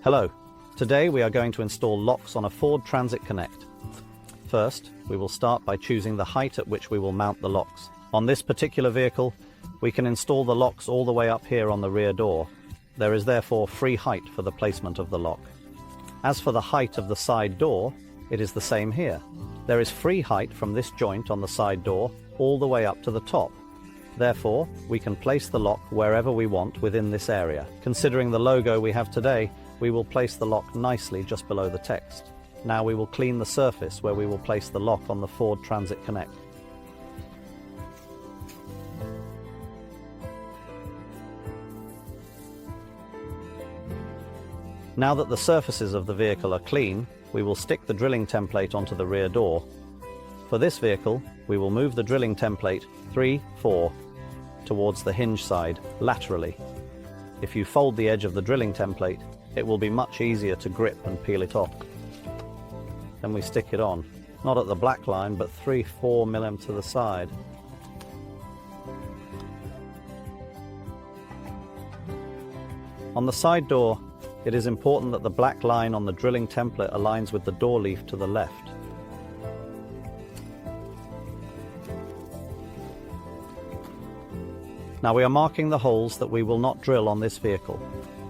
Hello. Today we are going to install locks on a Ford Transit Connect. First, we will start by choosing the height at which we will mount the locks. On this particular vehicle, we can install the locks all the way up here on the rear door. There is therefore free height for the placement of the lock. As for the height of the side door, it is the same here. There is free height from this joint on the side door all the way up to the top. Therefore, we can place the lock wherever we want within this area. Considering the logo we have today, we will place the lock nicely just below the text. Now we will clean the surface where we will place the lock on the Ford Transit Connect. Now that the surfaces of the vehicle are clean, we will stick the drilling template onto the rear door. For this vehicle, we will move the drilling template 3-4 towards the hinge side laterally. If you fold the edge of the drilling template, it will be much easier to grip and peel it off. Then we stick it on, not at the black line, but 3-4 mm to the side. On the side door, it is important that the black line on the drilling template aligns with the door leaf to the left. Now we are marking the holes that we will not drill on this vehicle.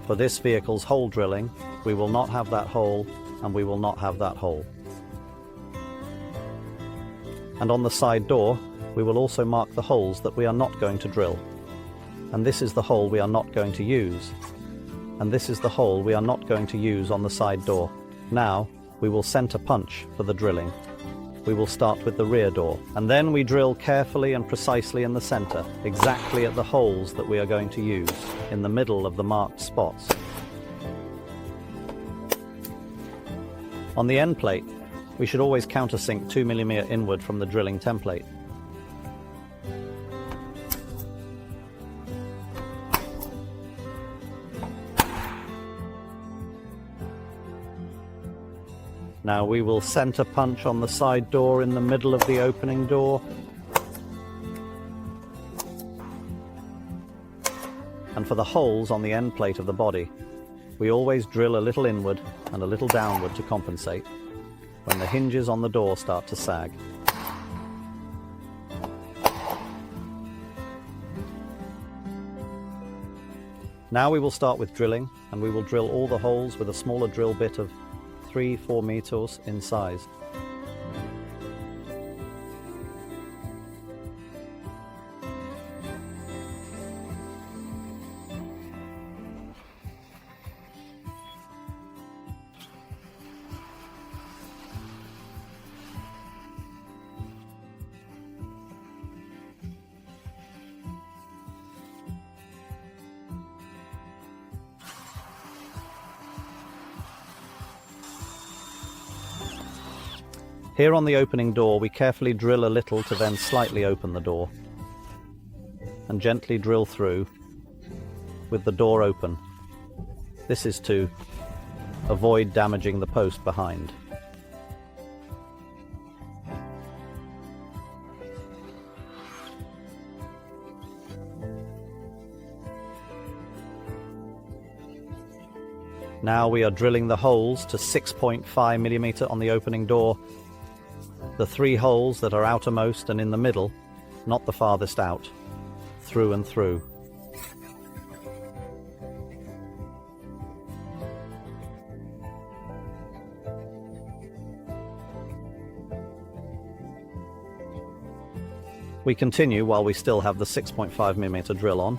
For this vehicle's hole drilling, we will not have that hole, and we will not have that hole. And on the side door, we will also mark the holes that we are not going to drill. And this is the hole we are not going to use. And this is the hole we are not going to use on the side door. Now, we will center punch for the drilling. We will start with the rear door, and then we drill carefully and precisely in the center, exactly at the holes that we are going to use, in the middle of the marked spots. On the end plate, we should always countersink 2 mm inward from the drilling template. Now we will center punch on the side door in the middle of the opening door. And for the holes on the end plate of the body, we always drill a little inward and a little downward to compensate when the hinges on the door start to sag. Now we will start with drilling, and we will drill all the holes with a smaller drill bit of 3-4 meters in size. Here on the opening door, we carefully drill a little to then slightly open the door and gently drill through with the door open. This is to avoid damaging the post behind. Now we are drilling the holes to 6.5 mm on the opening door. The 3 holes that are outermost and in the middle, not the farthest out, through and through. We continue while we still have the 6.5 mm drill on.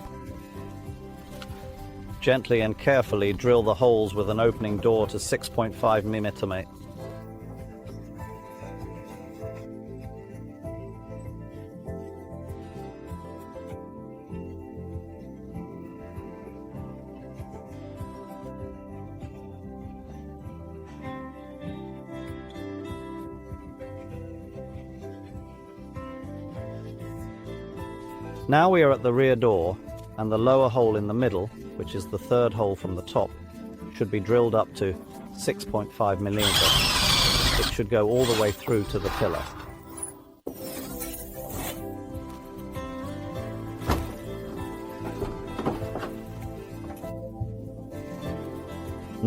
Gently and carefully drill the holes with an opening door to 6.5 mm. Now we are at the rear door, and the lower hole in the middle, which is the 3rd hole from the top, should be drilled up to 6.5 mm. It should go all the way through to the pillar.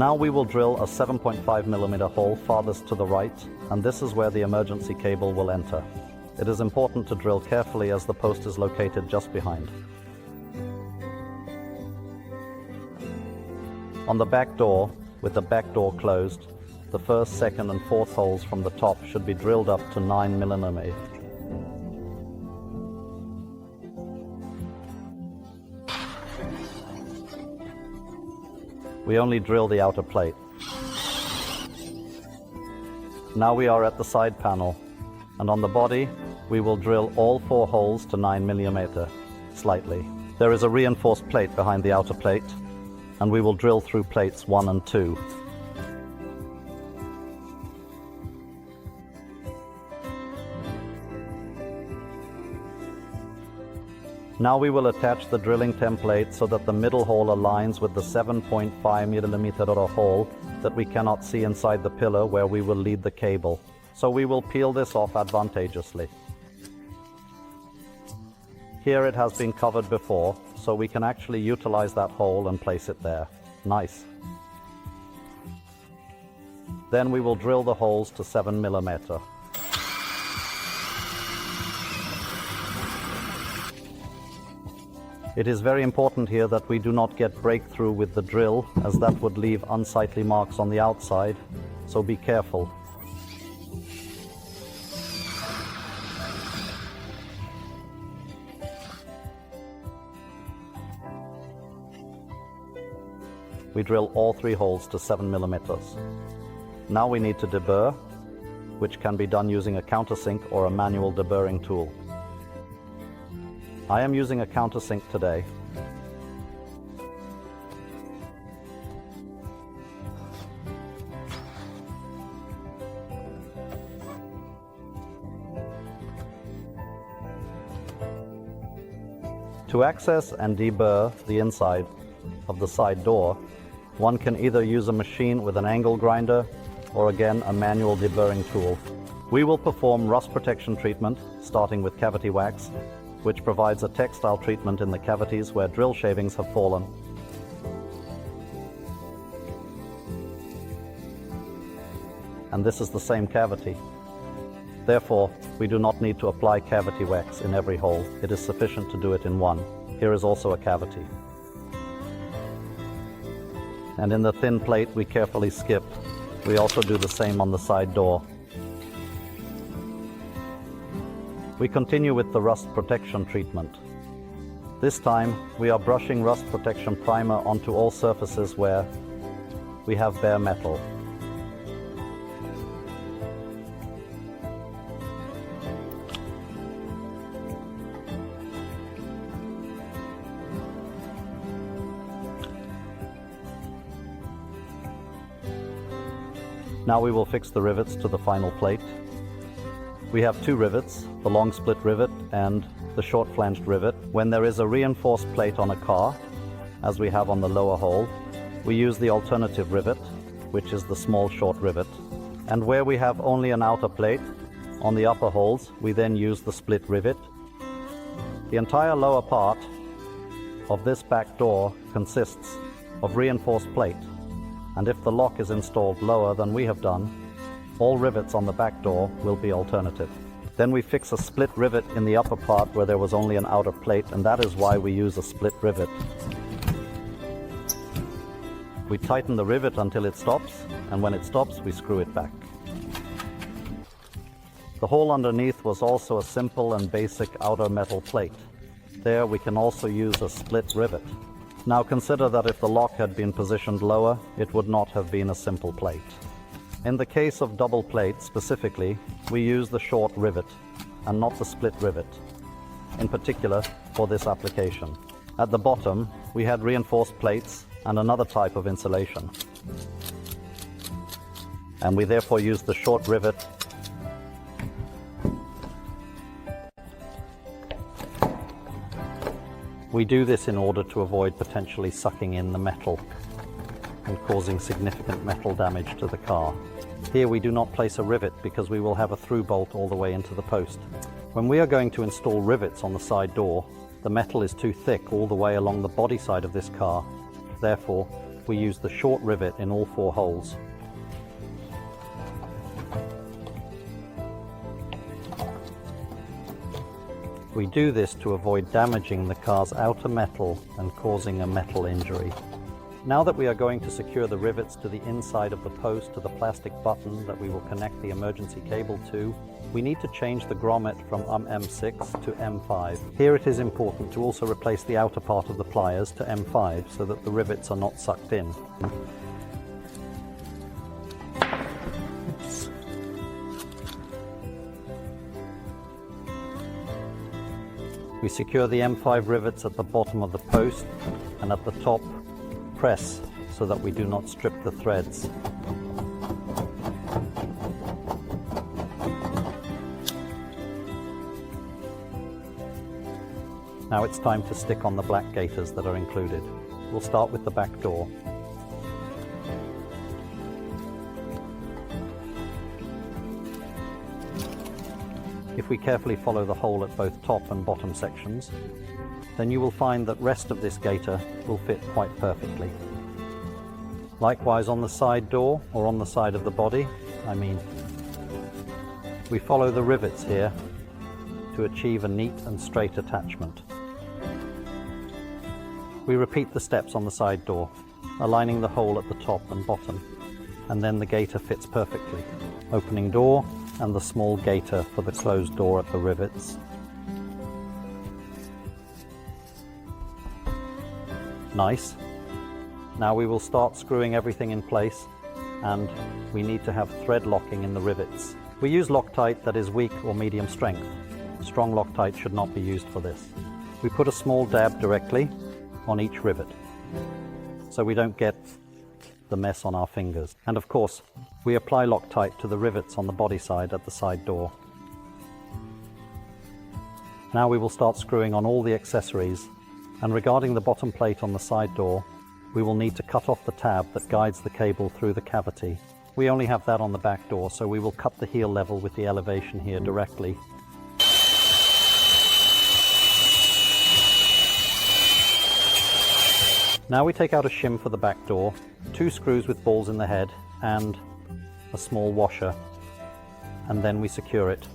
Now we will drill a 7.5mm hole farthest to the right, and this is where the emergency cable will enter. It is important to drill carefully as the post is located just behind. On the back door, with the back door closed, the first, second and fourth holes from the top should be drilled up to 9mm. We only drill the outer plate. Now we are at the side panel, and on the body we will drill all 4 holes to 9mm, slightly. There is a reinforced plate behind the outer plate, and we will drill through plates 1 and 2. Now we will attach the drilling template so that the middle hole aligns with the 7.5mm hole that we cannot see inside the pillar where we will lead the cable. So we will peel this off advantageously. Here it has been covered before, so we can actually utilize that hole and place it there. Nice. Then we will drill the holes to 7mm. It is very important here that we do not get breakthrough with the drill, as that would leave unsightly marks on the outside, so be careful. We drill all 3 holes to 7mm. Now we need to deburr, which can be done using a countersink or a manual deburring tool. I am using a countersink today. To access and deburr the inside of the side door, one can either use a machine with an angle grinder or again a manual deburring tool. We will perform rust protection treatment, starting with cavity wax, which provides a textile treatment in the cavities where drill shavings have fallen. And this is the same cavity. Therefore, we do not need to apply cavity wax in every hole. It is sufficient to do it in one. Here is also a cavity. And in the thin plate we carefully skip. We also do the same on the side door. We continue with the rust protection treatment. This time we are brushing rust protection primer onto all surfaces where we have bare metal. Now we will fix the rivets to the final plate. We have 2 rivets, the long split rivet and the short flanged rivet. When there is a reinforced plate on a car, as we have on the lower hole, we use the alternative rivet, which is the small short rivet. And where we have only an outer plate, on the upper holes, we then use the split rivet. The entire lower part of this back door consists of reinforced plate, and if the lock is installed lower than we have done, all rivets on the back door will be alternative. Then we fix a split rivet in the upper part where there was only an outer plate, and that is why we use a split rivet. We tighten the rivet until it stops, and when it stops we screw it back. The hole underneath was also a simple and basic outer metal plate. There we can also use a split rivet. Now consider that if the lock had been positioned lower, it would not have been a simple plate. In the case of double plates specifically, we use the short rivet and not the split rivet, in particular for this application. At the bottom, we had reinforced plates and another type of insulation, and we therefore used the short rivet. We do this in order to avoid potentially sucking in the metal and causing significant metal damage to the car. Here we do not place a rivet because we will have a through bolt all the way into the post. When we are going to install rivets on the side door, the metal is too thick all the way along the body side of this car. Therefore, we use the short rivet in all 4 holes. We do this to avoid damaging the car's outer metal and causing a metal injury. Now that we are going to secure the rivets to the inside of the post to the plastic button that we will connect the emergency cable to, we need to change the grommet from M6 to M5. Here it is important to also replace the outer part of the pliers to M5 so that the rivets are not sucked in. We secure the M5 rivets at the bottom of the post, and at the top press so that we do not strip the threads. Now it's time to stick on the black gaiters that are included. We'll start with the back door. If we carefully follow the hole at both top and bottom sections, then you will find that rest of this gaiter will fit quite perfectly. Likewise on the side door, or on the side of the body, we follow the rivets here to achieve a neat and straight attachment. We repeat the steps on the side door, aligning the hole at the top and bottom, and then the gaiter fits perfectly. Opening door and the small gaiter for the closed door at the rivets. Nice. Now we will start screwing everything in place, and we need to have thread locking in the rivets. We use Loctite that is weak or medium strength. Strong Loctite should not be used for this. We put a small dab directly on each rivet so we don't get the mess on our fingers. And of course, we apply Loctite to the rivets on the body side at the side door. Now we will start screwing on all the accessories, and regarding the bottom plate on the side door, we will need to cut off the tab that guides the cable through the cavity. We only have that on the back door, so we will cut the heel level with the elevation here directly. Now we take out a shim for the back door, 2 screws with balls in the head, and a small washer, and then we secure it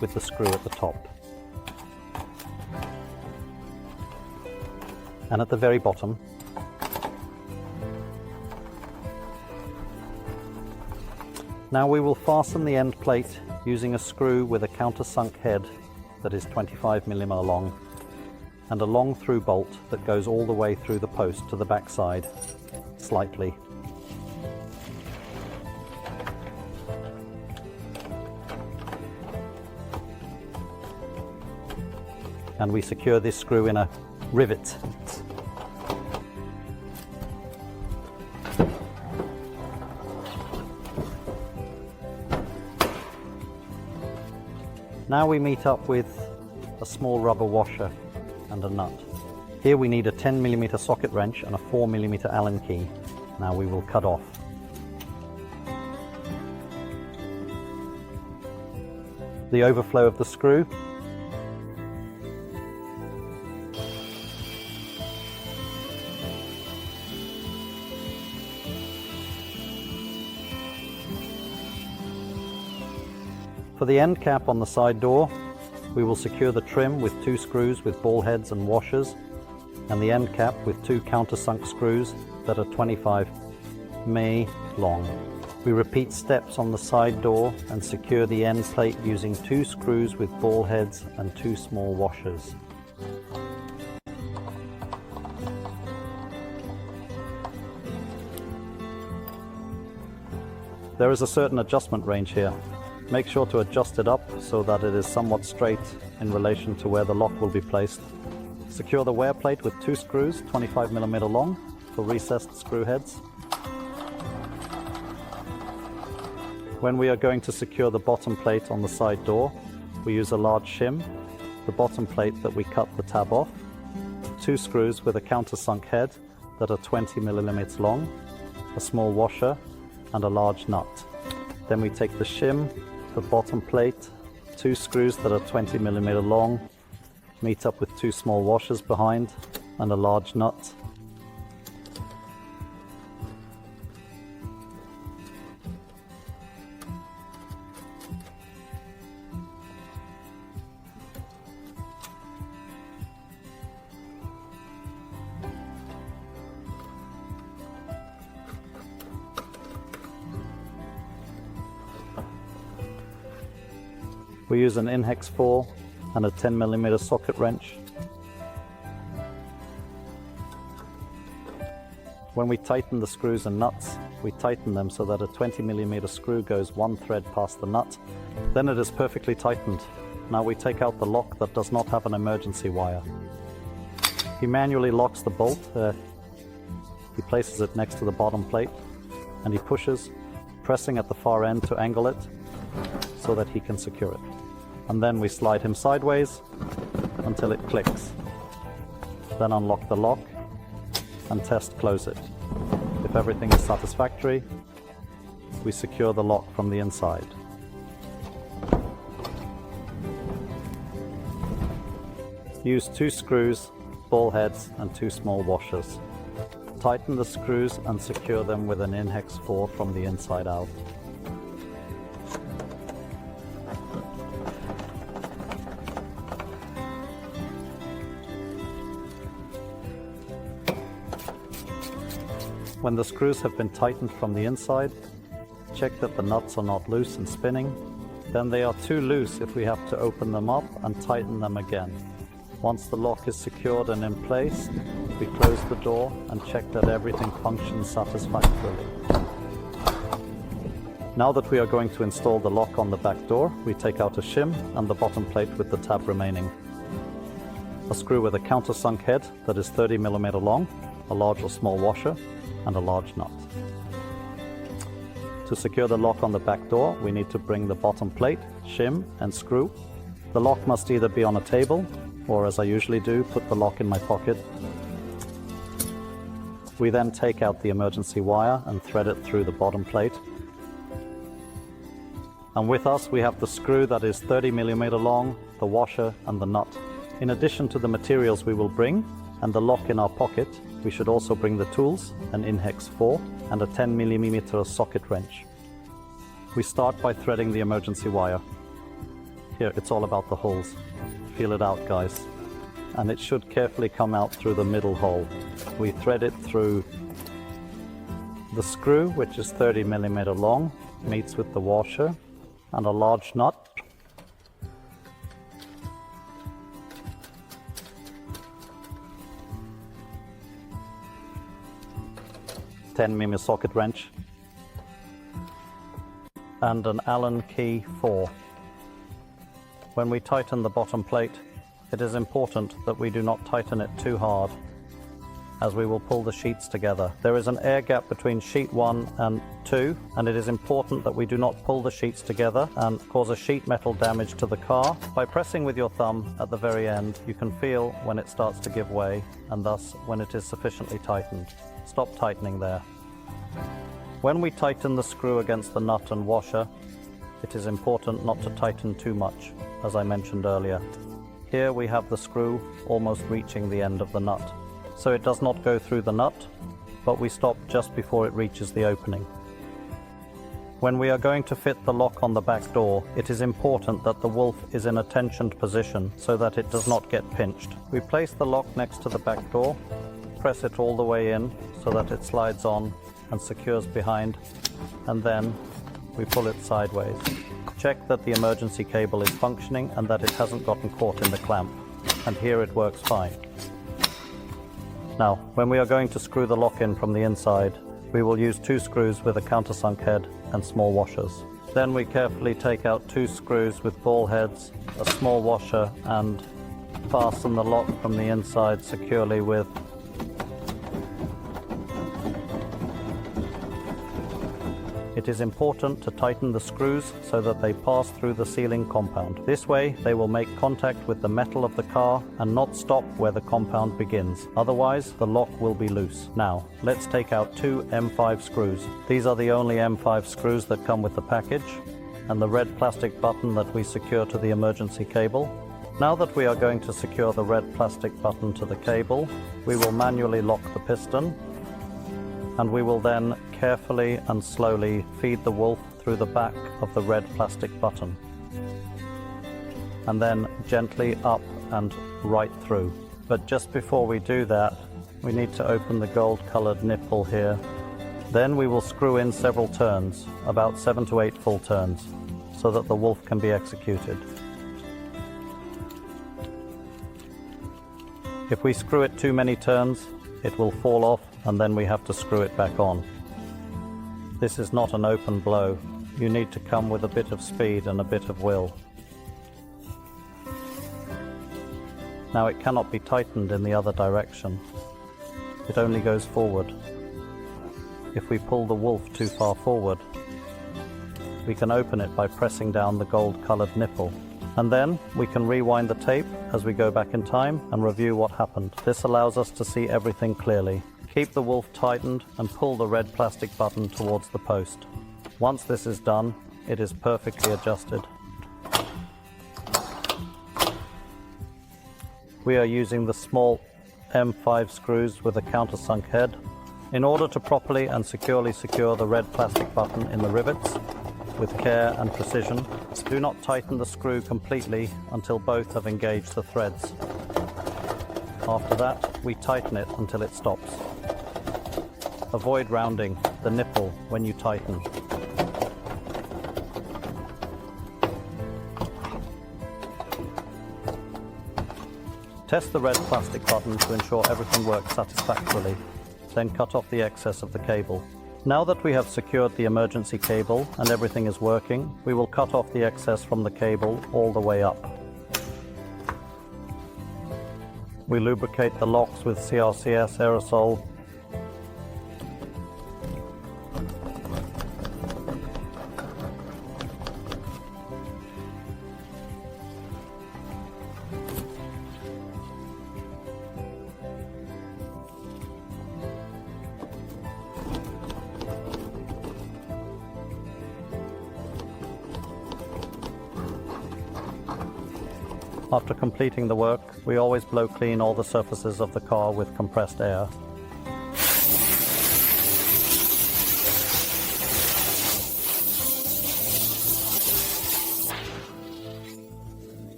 with the screw at the top. And at the very bottom, now we will fasten the end plate using a screw with a countersunk head that is 25mm long, and a long through bolt that goes all the way through the post to the back side, slightly. And we secure this screw in a rivet. Now we meet up with a small rubber washer and a nut. Here we need a 10mm socket wrench and a 4mm Allen key. Now we will cut off. The overflow of the screw. For the end cap on the side door, we will secure the trim with 2 screws with ball heads and washers, and the end cap with 2 countersunk screws that are 25 mm long. We repeat steps on the side door and secure the end plate using 2 screws with ball heads and 2 small washers. There is a certain adjustment range here. Make sure to adjust it up so that it is somewhat straight in relation to where the lock will be placed. Secure the wear plate with 2 screws, 25mm long, for recessed screw heads. When we are going to secure the bottom plate on the side door, we use a large shim, the bottom plate that we cut the tab off, 2 screws with a countersunk head that are 20mm long, a small washer, and a large nut. Then we take the shim, the bottom plate, 2 screws that are 20mm long, meet up with 2 small washers behind, and a large nut. We use an in-hex 4 and a 10mm socket wrench. When we tighten the screws and nuts, we tighten them so that a 20mm screw goes one thread past the nut. Then it is perfectly tightened. Now we take out the lock that does not have an emergency wire. He manually locks the bolt. He places it next to the bottom plate and he pushes, pressing at the far end to angle it so that he can secure it. And then we slide him sideways until it clicks. Then unlock the lock and test close it. If everything is satisfactory, we secure the lock from the inside. Use 2 screws, ball heads and 2 small washers. Tighten the screws and secure them with an in-hex 4 from the inside out. When the screws have been tightened from the inside, check that the nuts are not loose and spinning. Then they are too loose if we have to open them up and tighten them again. Once the lock is secured and in place, we close the door and check that everything functions satisfactorily. Now that we are going to install the lock on the back door, we take out a shim and the bottom plate with the tab remaining. A screw with a countersunk head that is 30mm long, a large or small washer, and a large nut. To secure the lock on the back door, we need to bring the bottom plate, shim, and screw. The lock must either be on a table, or as I usually do, put the lock in my pocket. We then take out the emergency wire and thread it through the bottom plate. And with us we have the screw that is 30mm long, the washer and the nut. In addition to the materials we will bring and the lock in our pocket, we should also bring the tools, an in-hex 4 and a 10mm socket wrench. We start by threading the emergency wire. Here, it's all about the holes. Feel it out, guys. And it should carefully come out through the middle hole. We thread it through the screw, which is 30mm long, meets with the washer and a large nut. 10mm socket wrench and an Allen key 4. When we tighten the bottom plate, it is important that we do not tighten it too hard, as we will pull the sheets together. There is an air gap between sheet 1 and 2, and it is important that we do not pull the sheets together and cause a sheet metal damage to the car. By pressing with your thumb at the very end, you can feel when it starts to give way, and thus when it is sufficiently tightened. Stop tightening there. When we tighten the screw against the nut and washer, it is important not to tighten too much, as I mentioned earlier. Here we have the screw almost reaching the end of the nut. So it does not go through the nut, but we stop just before it reaches the opening. When we are going to fit the lock on the back door, it is important that the wolf is in a tensioned position so that it does not get pinched. We place the lock next to the back door, press it all the way in so that it slides on and secures behind, and then we pull it sideways. Check that the emergency cable is functioning and that it hasn't gotten caught in the clamp, and here it works fine. Now, when we are going to screw the lock in from the inside, we will use 2 screws with a countersunk head and small washers. Then we carefully take out 2 screws with ball heads, a small washer, and fasten the lock from the inside securely with It is important to tighten the screws so that they pass through the ceiling compound. This way, they will make contact with the metal of the car and not stop where the compound begins. Otherwise, the lock will be loose. Now, let's take out 2 M5 screws. These are the only M5 screws that come with the package, and the red plastic button that we secure to the emergency cable. Now that we are going to secure the red plastic button to the cable, we will manually lock the piston, and we will then carefully and slowly feed the wolf through the back of the red plastic button, and then gently up and right through. But just before we do that, we need to open the gold-colored nipple here. Then we will screw in several turns, about 7 to 8 full turns. so that the wolf can be executed. If we screw it too many turns, it will fall off and then we have to screw it back on. This is not an open blow. You need to come with a bit of speed and a bit of will. Now it cannot be tightened in the other direction. It only goes forward. If we pull the wolf too far forward, we can open it by pressing down the gold-colored nipple. And then we can rewind the tape as we go back in time and review what happened. This allows us to see everything clearly. Keep the wolf tightened and pull the red plastic button towards the post. Once this is done, it is perfectly adjusted. We are using the small M5 screws with a countersunk head. In order to properly and securely secure the red plastic button in the rivets, with care and precision, do not tighten the screw completely until both have engaged the threads. After that, we tighten it until it stops. Avoid rounding the nipple when you tighten. Test the red plastic button to ensure everything works satisfactorily. Then cut off the excess of the cable. Now that we have secured the emergency cable and everything is working, we will cut off the excess from the cable all the way up. We lubricate the locks with CRCS aerosol. After completing the work, we always blow clean all the surfaces of the car with compressed air.